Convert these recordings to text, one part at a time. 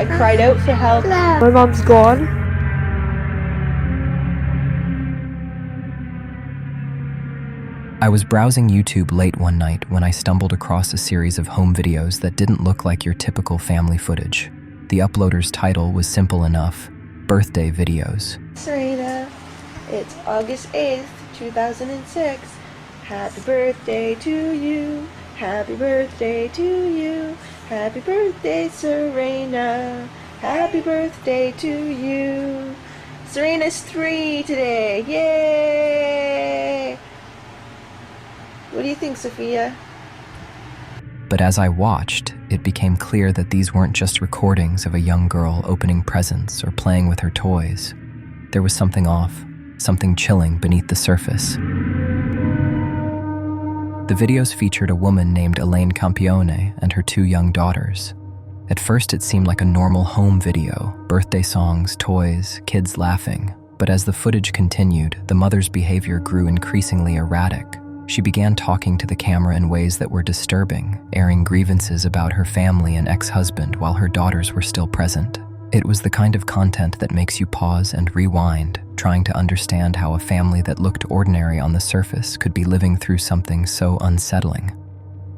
I cried out for help. My mom's gone. I was browsing YouTube late one night when I stumbled across a series of home videos that didn't look like your typical family footage. The uploader's title was simple enough: birthday videos. Serena, it's August 8th, 2006. Happy birthday to you. Happy birthday to you. Happy birthday, Serena. Happy birthday to you. Serena's 3 today. Yay! What do you think, Sophia? But as I watched, it became clear that these weren't just recordings of a young girl opening presents or playing with her toys. There was something off, something chilling beneath the surface. The videos featured a woman named Elaine Campione and her 2 young daughters. At first it seemed like a normal home video, birthday songs, toys, kids laughing. But as the footage continued, the mother's behavior grew increasingly erratic. She began talking to the camera in ways that were disturbing, airing grievances about her family and ex-husband while her daughters were still present. It was the kind of content that makes you pause and rewind, trying to understand how a family that looked ordinary on the surface could be living through something so unsettling.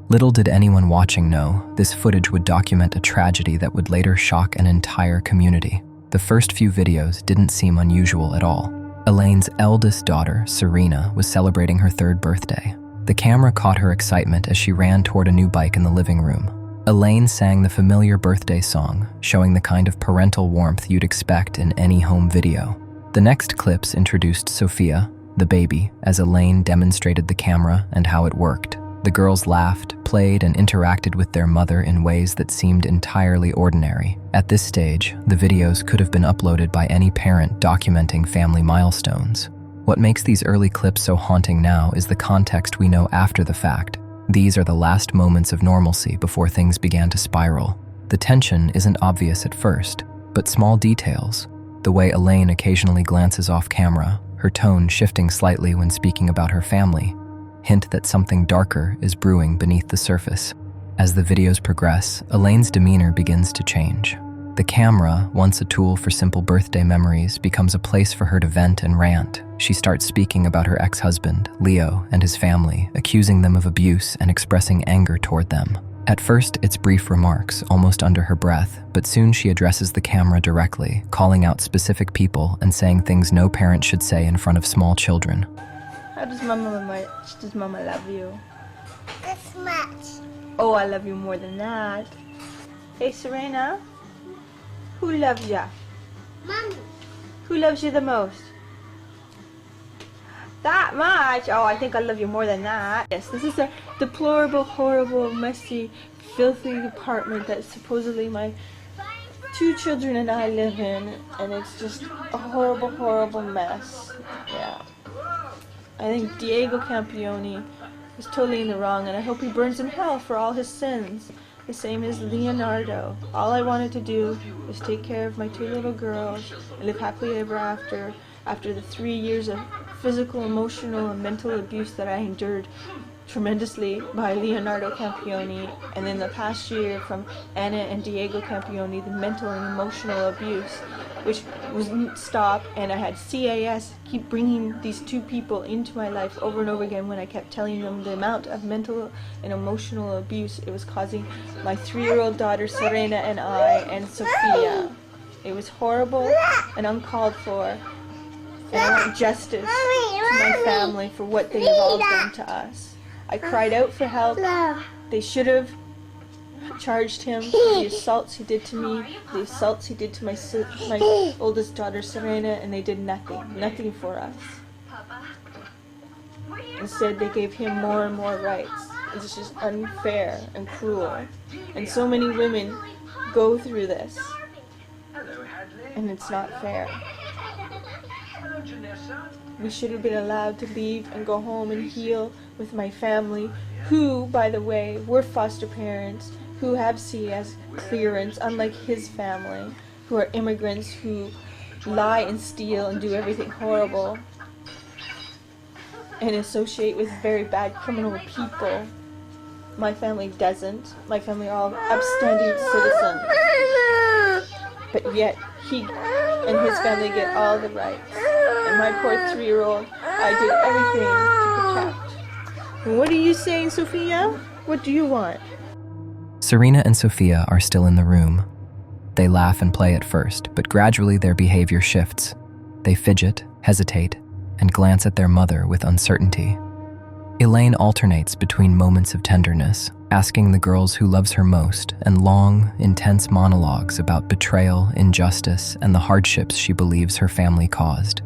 Little did anyone watching know, this footage would document a tragedy that would later shock an entire community. The first few videos didn't seem unusual at all. Elaine's eldest daughter, Serena, was celebrating her 3rd birthday. The camera caught her excitement as she ran toward a new bike in the living room. Elaine sang the familiar birthday song, showing the kind of parental warmth you'd expect in any home video. The next clips introduced Sophia, the baby, as Elaine demonstrated the camera and how it worked. The girls laughed, played, and interacted with their mother in ways that seemed entirely ordinary. At this stage, the videos could have been uploaded by any parent documenting family milestones. What makes these early clips so haunting now is the context we know after the fact. These are the last moments of normalcy before things began to spiral. The tension isn't obvious at first, but small details, the way Elaine occasionally glances off camera, her tone shifting slightly when speaking about her family, hint that something darker is brewing beneath the surface. As the videos progress, Elaine's demeanor begins to change. The camera, once a tool for simple birthday memories, becomes a place for her to vent and rant. She starts speaking about her ex-husband, Leo, and his family, accusing them of abuse and expressing anger toward them. At first, it's brief remarks, almost under her breath, but soon she addresses the camera directly, calling out specific people and saying things no parent should say in front of small children. How does Mama love you? This much. Oh, I love you more than that. Hey, Serena, who loves ya? Mommy. Who loves you the most? That much? Oh, I think I love you more than that. Yes, this is a deplorable, horrible, messy, filthy apartment that supposedly my 2 children and I live in, and it's just a horrible, horrible mess. Yeah. I think Diego Campione is totally in the wrong, and I hope he burns in hell for all his sins. The same as Leonardo. All I wanted to do was take care of my 2 little girls and live happily ever after the 3 years of physical, emotional, and mental abuse that I endured tremendously by Leonardo Campione, and then the past year from Anna and Diego Campione, the mental and emotional abuse, which wouldn't stop, and I had CAS keep bringing these 2 people into my life over and over again when I kept telling them the amount of mental and emotional abuse it was causing my 3-year-old daughter Serena and I and Sophia. It was horrible and uncalled for, and I want justice to my family for what they have all done to us. I cried out for help. They should have charged him for the assaults he did to me, the assaults he did to my oldest daughter Serena, and they did nothing for us. Instead, they gave him more and more rights. It's just unfair and cruel. And so many women go through this, and it's not fair. We should have been allowed to leave and go home and heal with my family, who, by the way, were foster parents, who have CS clearance, unlike his family, who are immigrants who lie and steal and do everything horrible and associate with very bad criminal people. My family doesn't. My family are all upstanding citizens. but yet he and his family get all the rights. And my poor 3-year-old, I did everything to protect. And what are you saying, Sophia? What do you want? Serena and Sophia are still in the room. They laugh and play at first, but gradually their behavior shifts. They fidget, hesitate, and glance at their mother with uncertainty. Elaine alternates between moments of tenderness, asking the girls who loves her most, and long, intense monologues about betrayal, injustice, and the hardships she believes her family caused.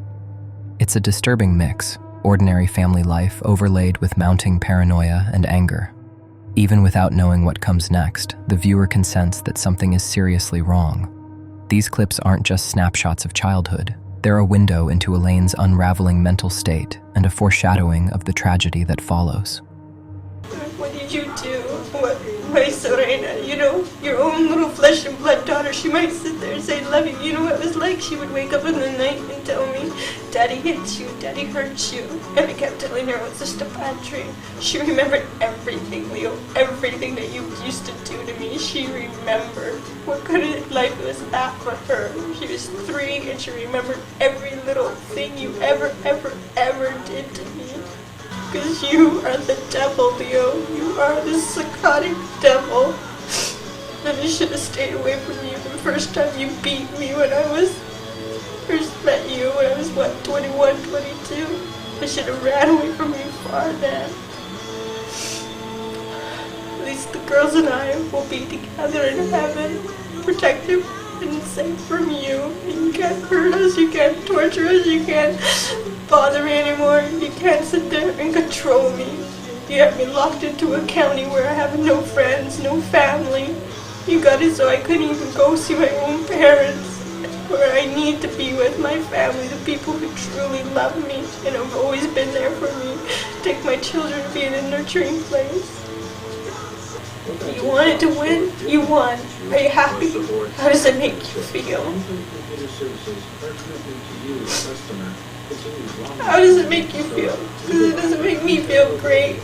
It's a disturbing mix, ordinary family life overlaid with mounting paranoia and anger. Even without knowing what comes next, the viewer can sense that something is seriously wrong. These clips aren't just snapshots of childhood. They're a window into Elaine's unraveling mental state and a foreshadowing of the tragedy that follows. What did you do? What, my Serena, your own little flesh and blood daughter, she might sit there and say, love you. You know what it was like? She would wake up in the night and tell me, Daddy hit you, Daddy hurt you. And I kept telling her it was just a bad dream. She remembered everything, Leo, everything that you used to do to me. She remembered what kind of life it was that for her. She was 3 and she remembered every little thing you ever did to me. Because you are the devil, Leo. You are the psychotic devil. And I should have stayed away from you the first time you beat me when I first met you, when I was, 21, 22. I should have ran away from you far then. At least the girls and I will be together in heaven, protected and safe from you. You can't hurt us, you can't torture us, you can't bother me anymore. You can't sit there and control me. You have me locked into a county where I have no friends, no family. You got it so I couldn't even go see my own parents. Where I need to be with my family, the people who truly love me and have always been there for me. Take my children to be in a nurturing place. You wanted to win, you won. Are you happy? How does it make you feel? How does it make you feel? Because it doesn't make me feel great.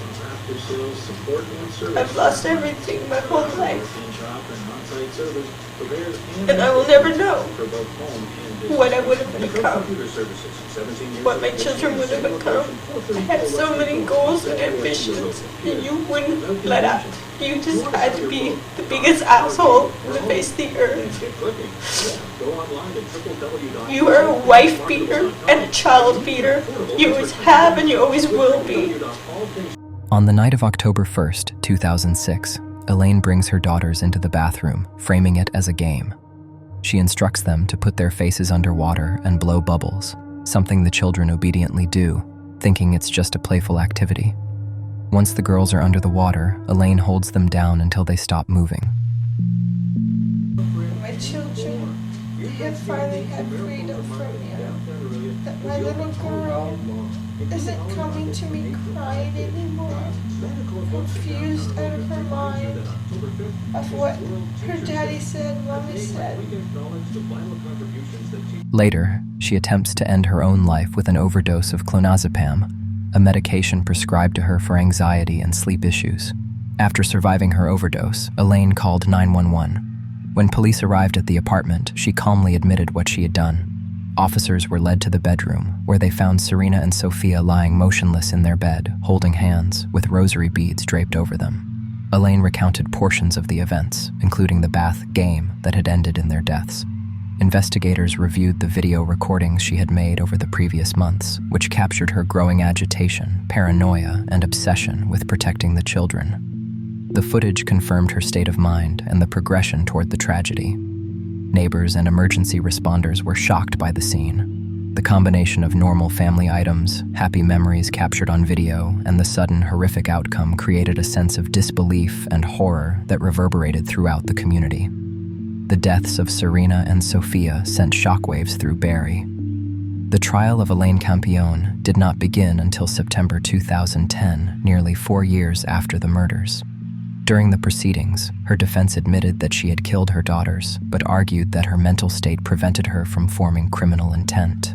I've lost everything my whole life. And I will never know what I would have become, what my children would have become. I had so many goals and ambitions, and you wouldn't let up. You just had to be the biggest asshole on the face of the earth. You are a wife beater and a child beater. You always have and you always will be. On the night of October 1st, 2006, Elaine brings her daughters into the bathroom, framing it as a game. She instructs them to put their faces underwater and blow bubbles, something the children obediently do, thinking it's just a playful activity. Once the girls are under the water, Elaine holds them down until they stop moving. My children, they have finally had freedom from you. That my little girl isn't coming to me crying anymore, confused out of her mind of what her daddy said, mommy said. Later, she attempts to end her own life with an overdose of clonazepam, a medication prescribed to her for anxiety and sleep issues. After surviving her overdose, Elaine called 911. When police arrived at the apartment, she calmly admitted what she had done. Officers were led to the bedroom, where they found Serena and Sophia lying motionless in their bed, holding hands, with rosary beads draped over them. Elaine recounted portions of the events, including the bath game that had ended in their deaths. Investigators reviewed the video recordings she had made over the previous months, which captured her growing agitation, paranoia, and obsession with protecting the children. The footage confirmed her state of mind and the progression toward the tragedy. Neighbors and emergency responders were shocked by the scene. The combination of normal family items, happy memories captured on video, and the sudden horrific outcome created a sense of disbelief and horror that reverberated throughout the community. The deaths of Serena and Sophia sent shockwaves through Barrie. The trial of Elaine Campione did not begin until September 2010, nearly 4 years after the murders. During the proceedings, her defense admitted that she had killed her daughters, but argued that her mental state prevented her from forming criminal intent.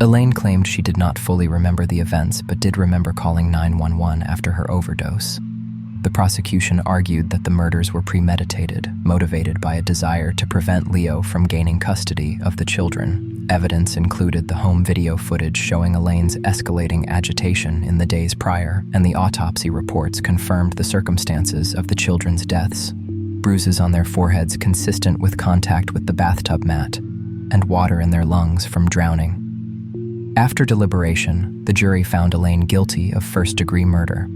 Elaine claimed she did not fully remember the events, but did remember calling 911 after her overdose. The prosecution argued that the murders were premeditated, motivated by a desire to prevent Leo from gaining custody of the children. Evidence included the home video footage showing Elaine's escalating agitation in the days prior, and the autopsy reports confirmed the circumstances of the children's deaths. Bruises on their foreheads consistent with contact with the bathtub mat, and water in their lungs from drowning. After deliberation, the jury found Elaine guilty of first-degree murder.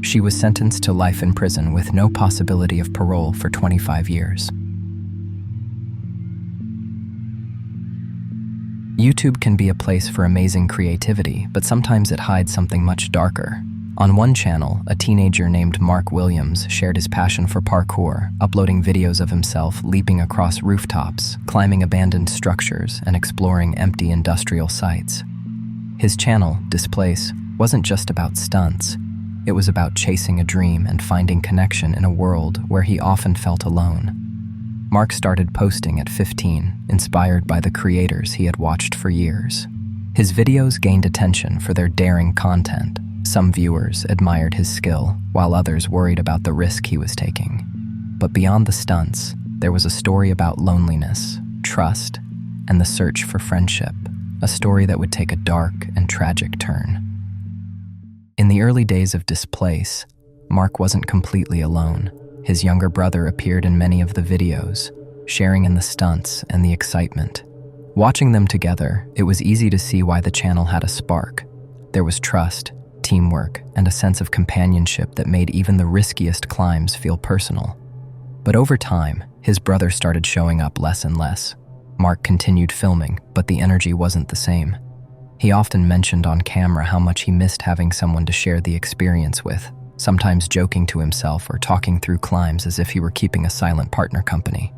She was sentenced to life in prison with no possibility of parole for 25 years. YouTube can be a place for amazing creativity, but sometimes it hides something much darker. On one channel, a teenager named Mark Williams shared his passion for parkour, uploading videos of himself leaping across rooftops, climbing abandoned structures, and exploring empty industrial sites. His channel, Displace, wasn't just about stunts. It was about chasing a dream and finding connection in a world where he often felt alone. Mark started posting at 15, inspired by the creators he had watched for years. His videos gained attention for their daring content. Some viewers admired his skill, while others worried about the risk he was taking. But beyond the stunts, there was a story about loneliness, trust, and the search for friendship, a story that would take a dark and tragic turn. In the early days of Displace, Mark wasn't completely alone. His younger brother appeared in many of the videos, sharing in the stunts and the excitement. Watching them together, it was easy to see why the channel had a spark. There was trust, teamwork, and a sense of companionship that made even the riskiest climbs feel personal. But over time, his brother started showing up less and less. Mark continued filming, but the energy wasn't the same. He often mentioned on camera how much he missed having someone to share the experience with, sometimes joking to himself or talking through climbs as if he were keeping a silent partner company.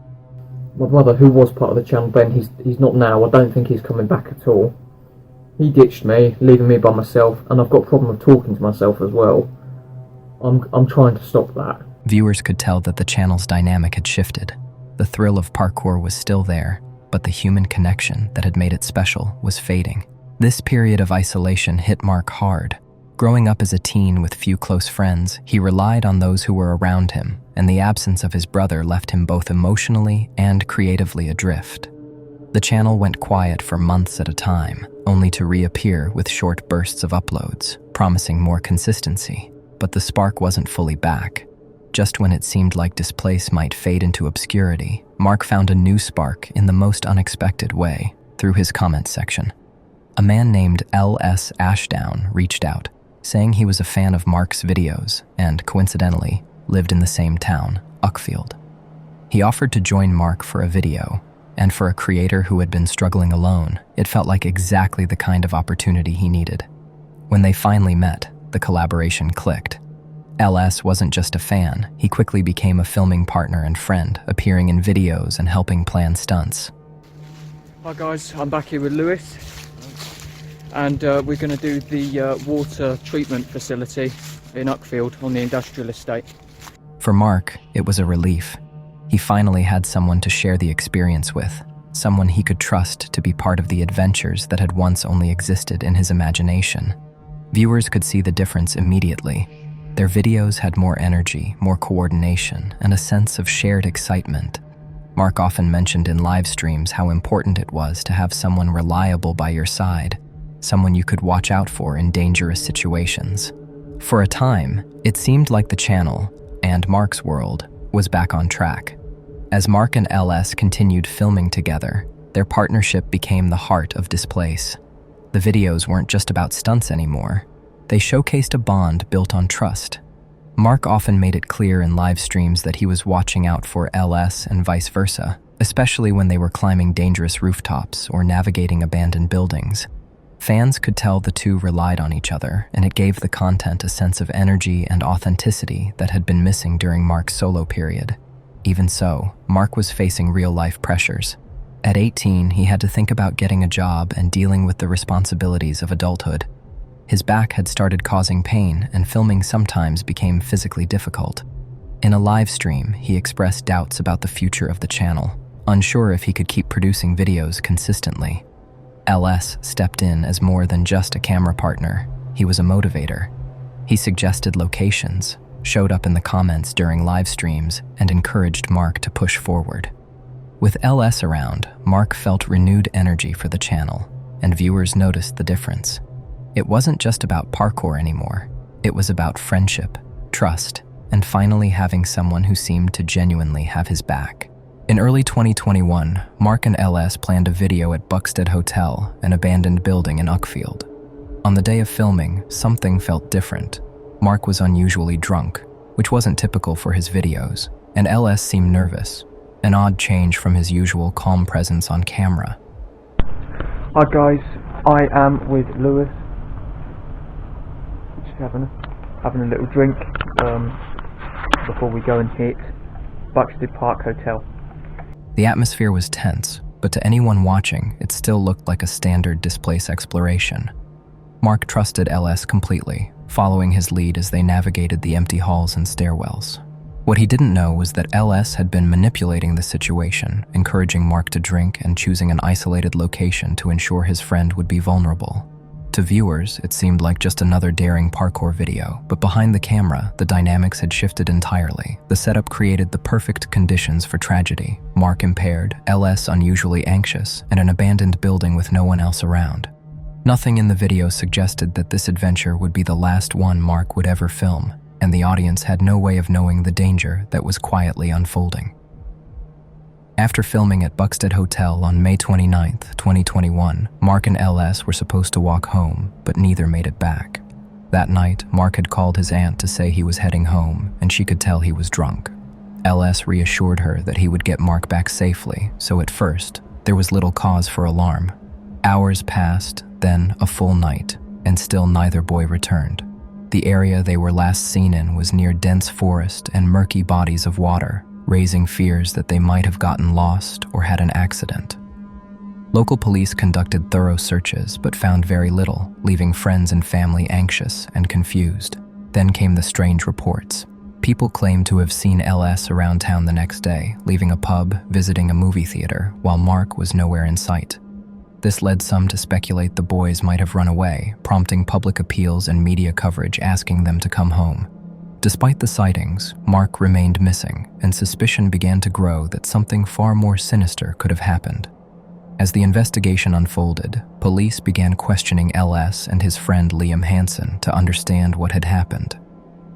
My brother, who was part of the channel then, he's not now. I don't think he's coming back at all. He ditched me, leaving me by myself, and I've got a problem of talking to myself as well. I'm trying to stop that. Viewers could tell that the channel's dynamic had shifted. The thrill of parkour was still there, but the human connection that had made it special was fading. This period of isolation hit Mark hard. Growing up as a teen with few close friends, he relied on those who were around him, and the absence of his brother left him both emotionally and creatively adrift. The channel went quiet for months at a time, only to reappear with short bursts of uploads, promising more consistency. But the spark wasn't fully back. Just when it seemed like Displace might fade into obscurity, Mark found a new spark in the most unexpected way, through his comment section. A man named L.S. Ashdown reached out, saying he was a fan of Mark's videos and, coincidentally, lived in the same town, Uckfield. He offered to join Mark for a video, and for a creator who had been struggling alone, it felt like exactly the kind of opportunity he needed. When they finally met, the collaboration clicked. LS wasn't just a fan, he quickly became a filming partner and friend, appearing in videos and helping plan stunts. Hi guys, I'm back here with Lewis, and we're going to do the water treatment facility in Uckfield on the industrial estate. For Mark, it was a relief. He finally had someone to share the experience with, someone he could trust to be part of the adventures that had once only existed in his imagination. Viewers could see the difference immediately. Their videos had more energy, more coordination, and a sense of shared excitement. Mark often mentioned in live streams how important it was to have someone reliable by your side, someone you could watch out for in dangerous situations. For a time, it seemed like the channel, and Mark's world, was back on track. As Mark and LS continued filming together, their partnership became the heart of Displace. The videos weren't just about stunts anymore. They showcased a bond built on trust. Mark often made it clear in live streams that he was watching out for LS and vice versa, especially when they were climbing dangerous rooftops or navigating abandoned buildings. Fans could tell the two relied on each other, and it gave the content a sense of energy and authenticity that had been missing during Mark's solo period. Even so, Mark was facing real-life pressures. At 18, he had to think about getting a job and dealing with the responsibilities of adulthood. His back had started causing pain, and filming sometimes became physically difficult. In a live stream, he expressed doubts about the future of the channel, unsure if he could keep producing videos consistently. LS stepped in as more than just a camera partner. He was a motivator. He suggested locations, showed up in the comments during live streams, and encouraged Mark to push forward. With LS around, Mark felt renewed energy for the channel, and viewers noticed the difference. It wasn't just about parkour anymore. It was about friendship, trust, and finally having someone who seemed to genuinely have his back. In early 2021, Mark and LS planned a video at Buxted Hotel, an abandoned building in Uckfield. On the day of filming, something felt different. Mark was unusually drunk, which wasn't typical for his videos, and LS seemed nervous, an odd change from his usual calm presence on camera. Hi guys, I am with Lewis. Just having a little drink before we go and hit Buxted Park Hotel. The atmosphere was tense, but to anyone watching, it still looked like a standard Displace exploration. Mark trusted LS completely, following his lead as they navigated the empty halls and stairwells. What he didn't know was that LS had been manipulating the situation, encouraging Mark to drink and choosing an isolated location to ensure his friend would be vulnerable. To viewers, it seemed like just another daring parkour video, but behind the camera, the dynamics had shifted entirely. The setup created the perfect conditions for tragedy. Mark impaired, LS unusually anxious, and an abandoned building with no one else around. Nothing in the video suggested that this adventure would be the last one Mark would ever film, and the audience had no way of knowing the danger that was quietly unfolding. After filming at Buxted Hotel on May 29, 2021, Mark and LS were supposed to walk home, but neither made it back. That night, Mark had called his aunt to say he was heading home, and she could tell he was drunk. LS reassured her that he would get Mark back safely, so at first, there was little cause for alarm. Hours passed, then a full night, and still neither boy returned. The area they were last seen in was near dense forest and murky bodies of water, raising fears that they might have gotten lost or had an accident. Local police conducted thorough searches but found very little, leaving friends and family anxious and confused. Then came the strange reports. People claimed to have seen LS around town the next day, leaving a pub, visiting a movie theater, while Mark was nowhere in sight. This led some to speculate the boys might have run away, prompting public appeals and media coverage asking them to come home. Despite the sightings, Mark remained missing, and suspicion began to grow that something far more sinister could have happened. As the investigation unfolded, police began questioning LS and his friend Liam Hansen to understand what had happened.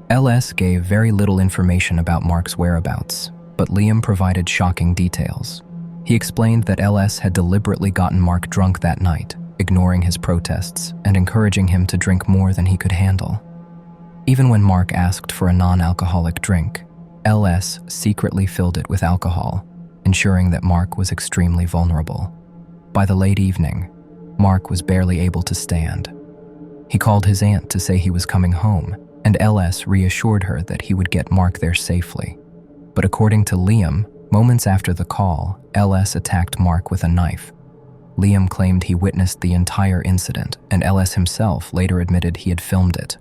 LS gave very little information about Mark's whereabouts, but Liam provided shocking details. He explained that LS had deliberately gotten Mark drunk that night, ignoring his protests and encouraging him to drink more than he could handle. Even when Mark asked for a non-alcoholic drink, LS secretly filled it with alcohol, ensuring that Mark was extremely vulnerable. By the late evening, Mark was barely able to stand. He called his aunt to say he was coming home, and LS reassured her that he would get Mark there safely. But according to Liam, moments after the call, LS attacked Mark with a knife. Liam claimed he witnessed the entire incident, and LS himself later admitted he had filmed it.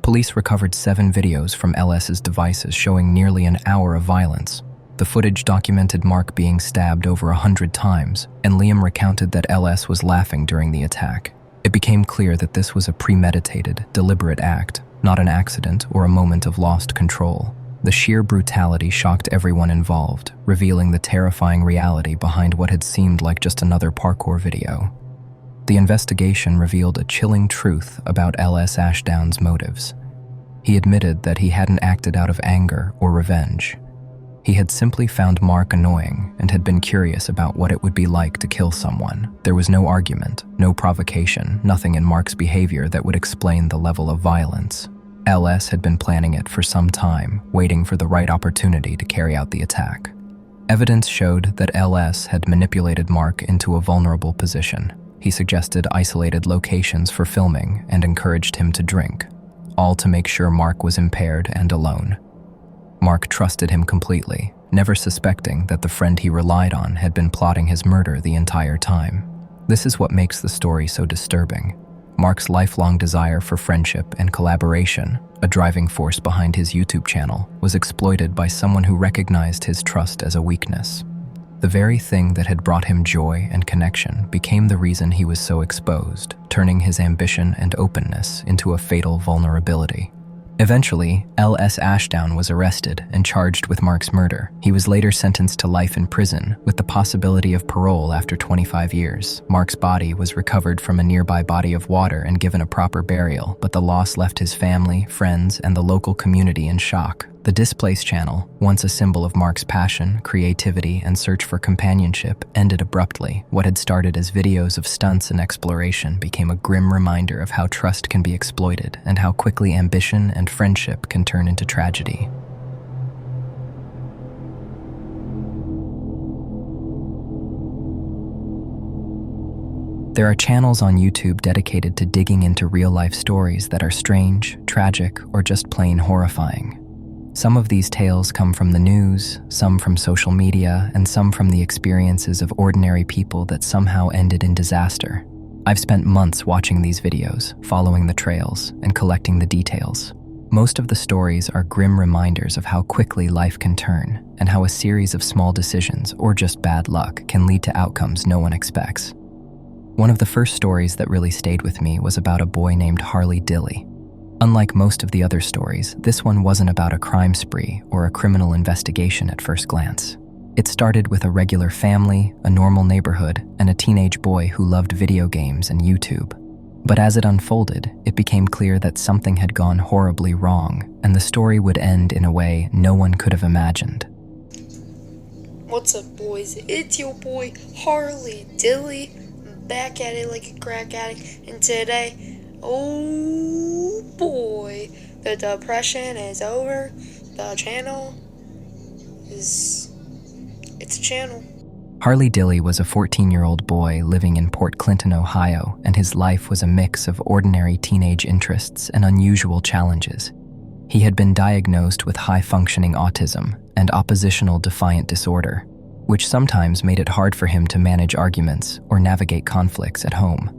Police recovered 7 videos from LS's devices showing nearly an hour of violence. The footage documented Mark being stabbed over 100 times, and Liam recounted that LS was laughing during the attack. It became clear that this was a premeditated, deliberate act, not an accident or a moment of lost control. The sheer brutality shocked everyone involved, revealing the terrifying reality behind what had seemed like just another parkour video. The investigation revealed a chilling truth about LS Ashdown's motives. He admitted that he hadn't acted out of anger or revenge. He had simply found Mark annoying and had been curious about what it would be like to kill someone. There was no argument, no provocation, nothing in Mark's behavior that would explain the level of violence. LS had been planning it for some time, waiting for the right opportunity to carry out the attack. Evidence showed that LS had manipulated Mark into a vulnerable position. He suggested isolated locations for filming and encouraged him to drink, all to make sure Mark was impaired and alone. Mark trusted him completely, never suspecting that the friend he relied on had been plotting his murder the entire time. This is what makes the story so disturbing. Mark's lifelong desire for friendship and collaboration, a driving force behind his YouTube channel, was exploited by someone who recognized his trust as a weakness. The very thing that had brought him joy and connection became the reason he was so exposed, turning his ambition and openness into a fatal vulnerability. Eventually, L.S. Ashdown was arrested and charged with Mark's murder. He was later sentenced to life in prison, with the possibility of parole after 25 years. Mark's body was recovered from a nearby body of water and given a proper burial, but the loss left his family, friends, and the local community in shock. The Displace channel, once a symbol of Mark's passion, creativity, and search for companionship, ended abruptly. What had started as videos of stunts and exploration became a grim reminder of how trust can be exploited and how quickly ambition and friendship can turn into tragedy. There are channels on YouTube dedicated to digging into real-life stories that are strange, tragic, or just plain horrifying. Some of these tales come from the news, some from social media, and some from the experiences of ordinary people that somehow ended in disaster. I've spent months watching these videos, following the trails, and collecting the details. Most of the stories are grim reminders of how quickly life can turn, and how a series of small decisions, or just bad luck, can lead to outcomes no one expects. One of the first stories that really stayed with me was about a boy named Harley Dilly. Unlike most of the other stories, this one wasn't about a crime spree or a criminal investigation at first glance. It started with a regular family, a normal neighborhood, and a teenage boy who loved video games and YouTube. But as it unfolded, it became clear that something had gone horribly wrong, and the story would end in a way no one could have imagined. What's up, boys? It's your boy, Harley Dilly. I'm back at it like a crack addict, and today, oh boy, the depression is over. The channel it's a channel. Harley Dilly was a 14-year-old boy living in Port Clinton, Ohio, and his life was a mix of ordinary teenage interests and unusual challenges. He had been diagnosed with high-functioning autism and oppositional defiant disorder, which sometimes made it hard for him to manage arguments or navigate conflicts at home.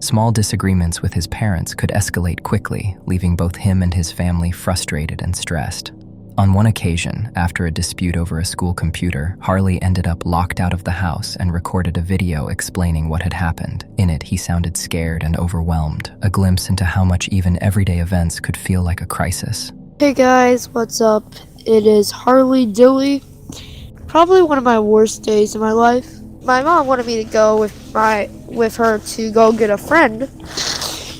Small disagreements with his parents could escalate quickly, leaving both him and his family frustrated and stressed. On one occasion, after a dispute over a school computer, Harley ended up locked out of the house and recorded a video explaining what had happened. In it, he sounded scared and overwhelmed, a glimpse into how much even everyday events could feel like a crisis. Hey guys, what's up? It is Harley Dilly. Probably one of my worst days of my life. My mom wanted me to go with her to go get a friend,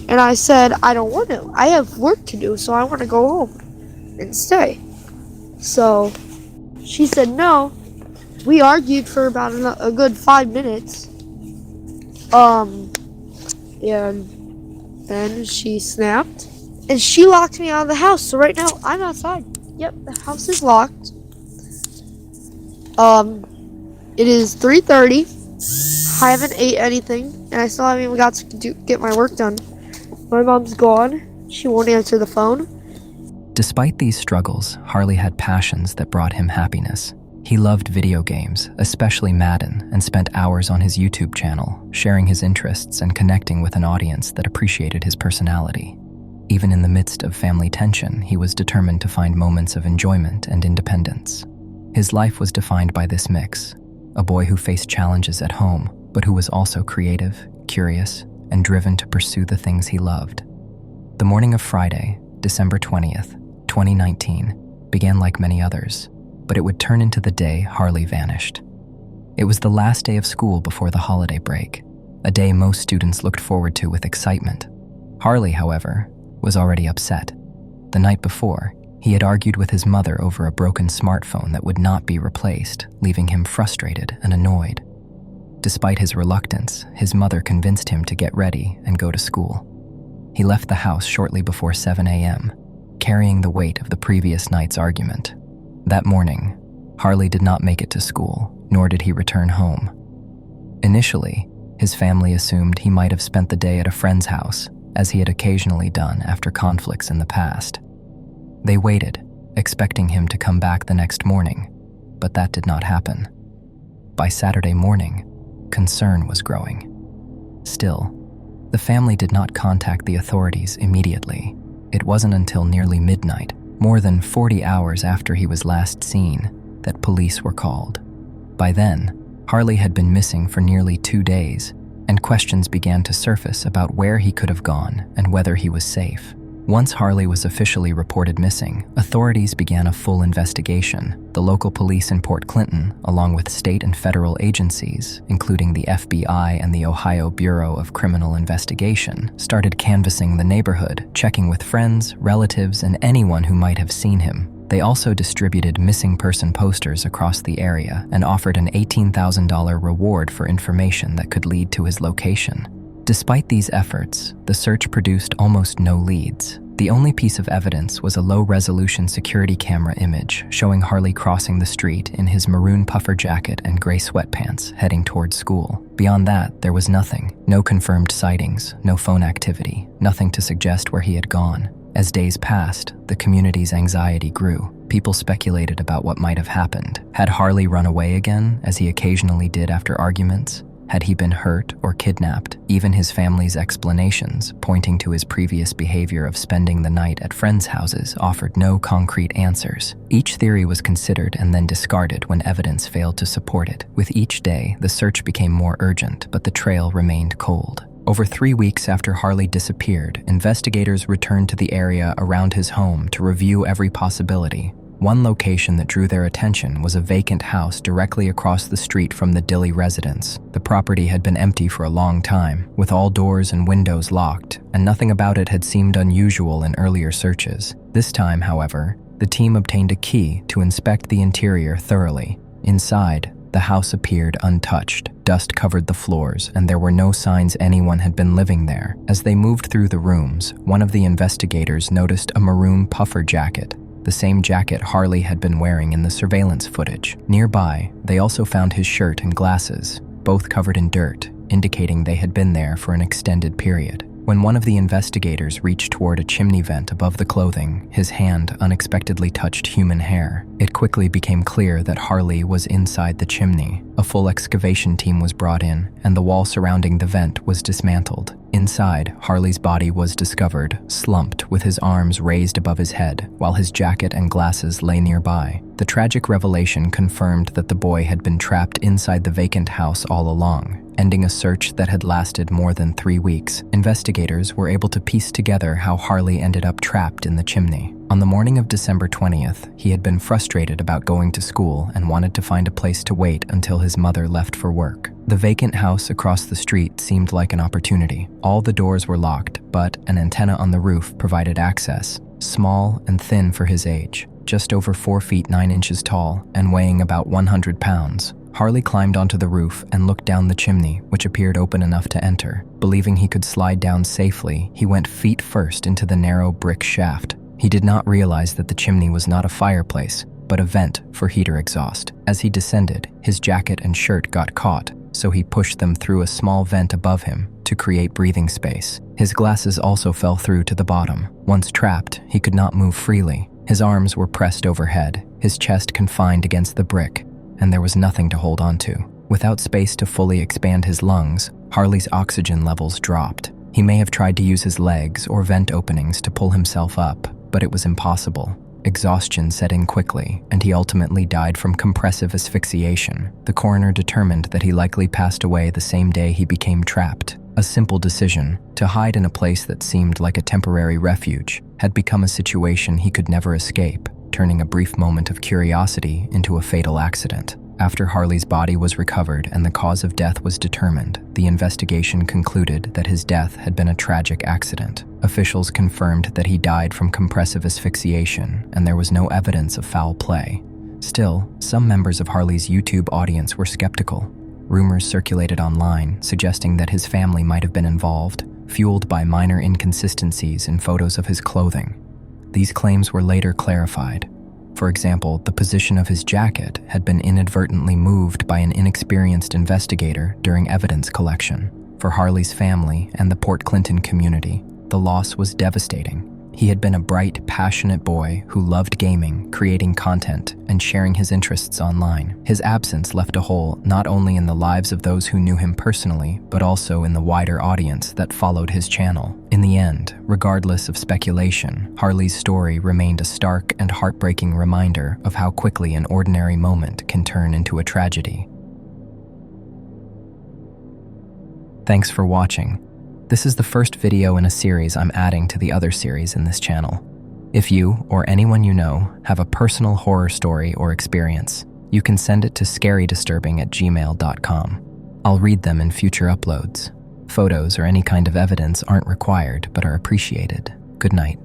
and I said I don't want to. I have work to do, so I want to go home and stay. So she said no. We argued for about a good 5 minutes. And then she snapped, and she locked me out of the house. So right now I'm outside. Yep, the house is locked. It is 3:30. I haven't ate anything, and I still haven't even got to get my work done. My mom's gone. She won't answer the phone. Despite these struggles, Harley had passions that brought him happiness. He loved video games, especially Madden, and spent hours on his YouTube channel, sharing his interests and connecting with an audience that appreciated his personality. Even in the midst of family tension, he was determined to find moments of enjoyment and independence. His life was defined by this mix, a boy who faced challenges at home, but who was also creative, curious, and driven to pursue the things he loved. The morning of Friday, December 20th, 2019, began like many others, but it would turn into the day Harley vanished. It was the last day of school before the holiday break, a day most students looked forward to with excitement. Harley, however, was already upset. The night before, he had argued with his mother over a broken smartphone that would not be replaced, leaving him frustrated and annoyed. Despite his reluctance, his mother convinced him to get ready and go to school. He left the house shortly before 7 a.m., carrying the weight of the previous night's argument. That morning, Harley did not make it to school, nor did he return home. Initially, his family assumed he might have spent the day at a friend's house, as he had occasionally done after conflicts in the past. They waited, expecting him to come back the next morning, but that did not happen. By Saturday morning, concern was growing. Still, the family did not contact the authorities immediately. It wasn't until nearly midnight, more than 40 hours after he was last seen, that police were called. By then, Harley had been missing for nearly 2 days, and questions began to surface about where he could have gone and whether he was safe. Once Harley was officially reported missing, authorities began a full investigation. The local police in Port Clinton, along with state and federal agencies, including the FBI and the Ohio Bureau of Criminal Investigation, started canvassing the neighborhood, checking with friends, relatives, and anyone who might have seen him. They also distributed missing person posters across the area and offered an $18,000 reward for information that could lead to his location. Despite these efforts, the search produced almost no leads. The only piece of evidence was a low-resolution security camera image showing Harley crossing the street in his maroon puffer jacket and gray sweatpants heading towards school. Beyond that, there was nothing. No confirmed sightings, no phone activity, nothing to suggest where he had gone. As days passed, the community's anxiety grew. People speculated about what might have happened. Had Harley run away again, as he occasionally did after arguments? Had he been hurt or kidnapped? Even his family's explanations, pointing to his previous behavior of spending the night at friends' houses, offered no concrete answers. Each theory was considered and then discarded when evidence failed to support it. With each day, the search became more urgent, but the trail remained cold. Over 3 weeks after Harley disappeared, investigators returned to the area around his home to review every possibility. One location that drew their attention was a vacant house directly across the street from the Dilly residence. The property had been empty for a long time, with all doors and windows locked, and nothing about it had seemed unusual in earlier searches. This time, however, the team obtained a key to inspect the interior thoroughly. Inside, the house appeared untouched. Dust covered the floors, and there were no signs anyone had been living there. As they moved through the rooms, one of the investigators noticed a maroon puffer jacket, the same jacket Harley had been wearing in the surveillance footage. Nearby, they also found his shirt and glasses, both covered in dirt, indicating they had been there for an extended period. When one of the investigators reached toward a chimney vent above the clothing, his hand unexpectedly touched human hair. It quickly became clear that Harley was inside the chimney. A full excavation team was brought in, and the wall surrounding the vent was dismantled. Inside, Harley's body was discovered, slumped with his arms raised above his head, while his jacket and glasses lay nearby. The tragic revelation confirmed that the boy had been trapped inside the vacant house all along, ending a search that had lasted more than 3 weeks. Investigators were able to piece together how Harley ended up trapped in the chimney. On the morning of December 20th, he had been frustrated about going to school and wanted to find a place to wait until his mother left for work. The vacant house across the street seemed like an opportunity. All the doors were locked, but an antenna on the roof provided access. Small and thin for his age, just over 4 feet 9 inches tall and weighing about 100 pounds. Harley climbed onto the roof and looked down the chimney, which appeared open enough to enter. Believing he could slide down safely, he went feet first into the narrow brick shaft. He did not realize that the chimney was not a fireplace, but a vent for heater exhaust. As he descended, his jacket and shirt got caught, so he pushed them through a small vent above him to create breathing space. His glasses also fell through to the bottom. Once trapped, he could not move freely. His arms were pressed overhead, his chest confined against the brick, and there was nothing to hold on to. Without space to fully expand his lungs, Harley's oxygen levels dropped. He may have tried to use his legs or vent openings to pull himself up, but it was impossible. Exhaustion set in quickly, and he ultimately died from compressive asphyxiation. The coroner determined that he likely passed away the same day he became trapped. A simple decision, to hide in a place that seemed like a temporary refuge, had become a situation he could never escape, turning a brief moment of curiosity into a fatal accident. After Harley's body was recovered and the cause of death was determined, the investigation concluded that his death had been a tragic accident. Officials confirmed that he died from compressive asphyxiation, and there was no evidence of foul play. Still, some members of Harley's YouTube audience were skeptical. Rumors circulated online suggesting that his family might have been involved, fueled by minor inconsistencies in photos of his clothing. These claims were later clarified. For example, the position of his jacket had been inadvertently moved by an inexperienced investigator during evidence collection. For Harley's family and the Port Clinton community, the loss was devastating. He had been a bright, passionate boy who loved gaming, creating content, and sharing his interests online. His absence left a hole not only in the lives of those who knew him personally, but also in the wider audience that followed his channel. In the end, regardless of speculation, Harley's story remained a stark and heartbreaking reminder of how quickly an ordinary moment can turn into a tragedy. Thanks for watching. This is the first video in a series I'm adding to the other series in this channel. If you, or anyone you know, have a personal horror story or experience, you can send it to scarydisturbing@gmail.com. I'll read them in future uploads. Photos or any kind of evidence aren't required but are appreciated. Good night.